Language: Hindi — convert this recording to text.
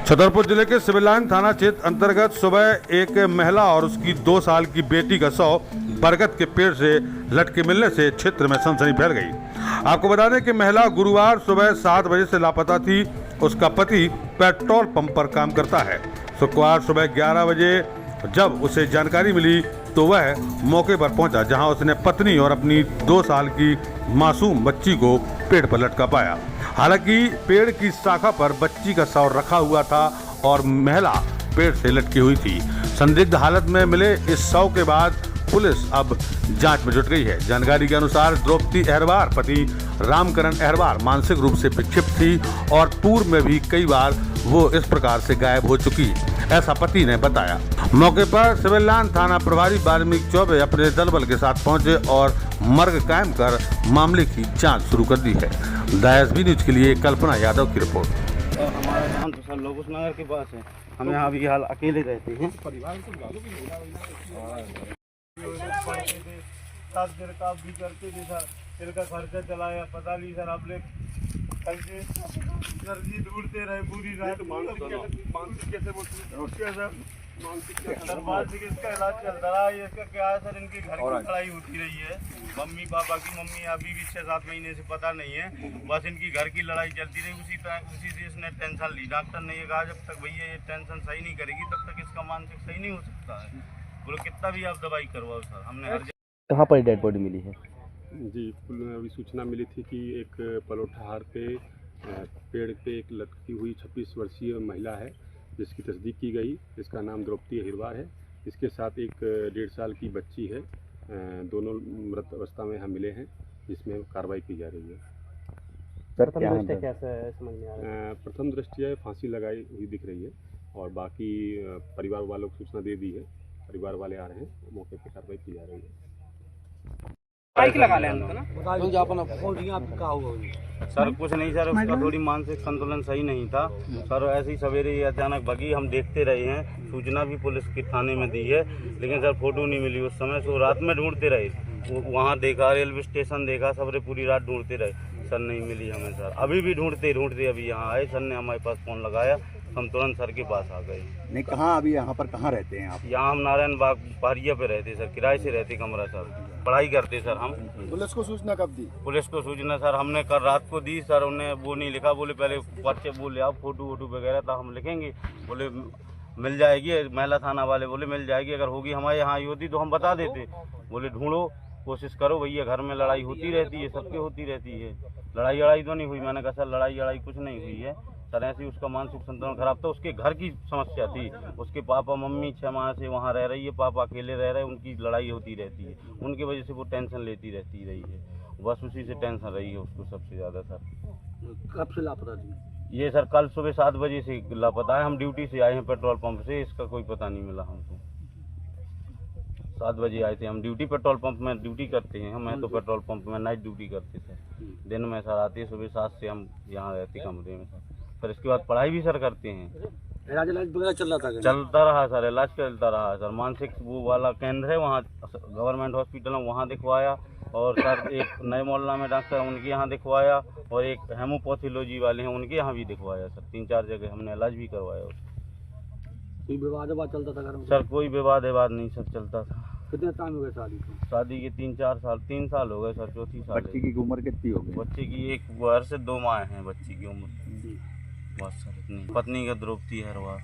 छतरपुर जिले के सिविल लाइन थाना क्षेत्र अंतर्गत सुबह एक महिला और उसकी 2 साल की बेटी का शव बरगद के पेड़ से लटके मिलने से क्षेत्र में सनसनी फैल गई। आपको बता दें कि महिला गुरुवार सुबह 7 बजे से लापता थी। उसका पति पेट्रोल पंप पर काम करता है। शुक्रवार सुबह 11 बजे जब उसे जानकारी मिली तो वह मौके पर पहुंचा, जहां उसने पत्नी और अपनी 2 साल की मासूम बच्ची को पेड़ पर लटका पाया। हालांकि पेड़ की शाखा पर बच्ची का शव रखा हुआ था और महिला पेड़ से लटकी हुई थी। संदिग्ध हालत में मिले इस शव के बाद पुलिस अब जांच में जुट गई है। जानकारी के अनुसार द्रौपदी अहरवार पति रामकरण अहरवार मानसिक रूप से विक्षिप्त थी और पूर्व में भी कई बार वो इस प्रकार से गायब हो चुकी, ऐसा पति ने बताया। मौके पर सिविल लाइन थाना प्रभारी वाल्मीकि चौबे अपने दलबल के साथ पहुंचे और मर्ग कायम कर मामले की जांच शुरू कर दी है। DSB न्यूज के लिए कल्पना यादव की रिपोर्ट। हमारा नाम तो सर लोकुश नगर के पास है। हम यहाँ अभी हाल अकेले रहते हैं। काम भी करते थे सर, फिर का खर्चा चलाया, पता नहीं सर आपने एनर्जी ढूंढते रहे पूरी रात। मानसिक कैसे बोलते सर, मानसिक इसका इलाज चलता रहा है। इसका क्या है सर, इनकी घर की लड़ाई होती रही है। मम्मी पापा की, मम्मी अभी भी 6-7 महीने से पता नहीं है, बस इनकी घर की लड़ाई चलती रही। उसी से इसने टेंशन ली। डॉक्टर ने ये कहा जब तक भैया ये टेंशन सही नहीं करेगी तब तक इसका मानसिक सही नहीं हो सकता है। बोलो कितना भी आप दवाई करवाओ सर। हमने कहाँ पर डेड बॉडी मिली है? जी, अभी सूचना मिली थी कि एक पलोठाहार पे पेड़ पे एक लटकी हुई 26 वर्षीय महिला है, जिसकी तस्दीक की गई। इसका नाम द्रौपदी अहिरवार है। इसके साथ एक 1.5 साल की बच्ची है। दोनों मृत अवस्था में हम मिले हैं, जिसमें कार्रवाई की जा रही है। प्रथम दृष्टया फांसी लगाई हुई दिख रही है और बाकी परिवार वालों को सूचना दे दी है। परिवार वाले आ रहे हैं, मौके पर कार्रवाई की जा रही है। बाइक लगा लें ना सर। कुछ नहीं सर, उसका थोड़ी मानसिक संतुलन सही नहीं था सर। ऐसे ही सवेरे अचानक भगी, हम देखते रहे हैं। सूचना भी पुलिस के थाने में दी है, लेकिन सर फोटो नहीं मिली उस समय। सो रात में ढूंढते रहे, वहाँ देखा, रेलवे स्टेशन देखा, सबरे पूरी रात ढूंढते रहे सर, नहीं मिली हमें सर। अभी भी ढूंढते अभी यहाँ आए सर ने हमारे पास फ़ोन लगाया, हम तुरंत सर के पास आ गए। नहीं, कहाँ अभी यहाँ पर कहाँ रहते हैं आप? यहाँ हम नारायण बाग पहाड़िया पे रहते सर, किराए से रहते कमरा सर। पढ़ाई करते सर हम। पुलिस को सूचना कब दी? पुलिस को सूचना सर हमने कल रात को दी सर। उन्हें वो नहीं लिखा, बोले पहले पर्चे बोले आप फोटो वोटो वगैरह था हम लिखेंगे। बोले मिल जाएगी, महिला थाना वाले बोले मिल जाएगी, अगर होगी हमारे यहाँ आई होती तो हम बता देते। बोले ढूंढो, कोशिश करो भैया, घर में लड़ाई होती रहती है, सबके होती रहती है। लड़ाई तो नहीं हुई। मैंने कहा सर लड़ाई कुछ नहीं हुई है सर। ऐसी उसका मानसिक संतुलन खराब था, उसके घर की समस्या थी। उसके पापा मम्मी 6 माह से वहाँ रह रही है, पापा अकेले रह रहे हैं, उनकी लड़ाई होती रहती है। उनकी वजह से वो टेंशन लेती रहती रही है, बस उसी से टेंशन रही है उसको सबसे ज़्यादा सर। कब से लापता थी ये सर? कल सुबह 7 बजे से लापता है। हम ड्यूटी से आए हैं पेट्रोल पंप से, इसका कोई पता नहीं मिला हमको। 7 बजे आए थे हम ड्यूटी, पेट्रोल पंप में ड्यूटी करते हैं। मैं तो पेट्रोल पंप में नाइट ड्यूटी करते थे। दिन में सर आते हैं सुबह 7 से हम यहाँ रहते कमरे में सर। फिर इसके बाद पढ़ाई भी सर करते हैं। इलाज वगैरह चलता रहा सर, इलाज चलता रहा सर। मानसिक वो वाला केंद्र है वहाँ, गवर्नमेंट हॉस्पिटल है, वहाँ दिखवाया। और सर एक नए मोहल्ला में डॉक्टर है, उनके यहाँ दिखवाया। और एक हेमोपैथोलॉजी वाले हैं, उनके यहाँ भी दिखवाया सर। 3-4 जगह हमने इलाज भी करवाया उसको। कोई विवाद चलता था घर में सर? कोई विवाद नहीं सर चलता था। कितने टाइम हो गए शादी को? शादी के 3-4 साल, 3 साल हो गए सर, 4थी साल। बच्ची की उम्र कितनी हो गई? बच्चे की 1 वर्ष से 2 माह है बच्ची की उम्र। बस सर इतनी। पत्नी का द्रौपदी अहिरवार।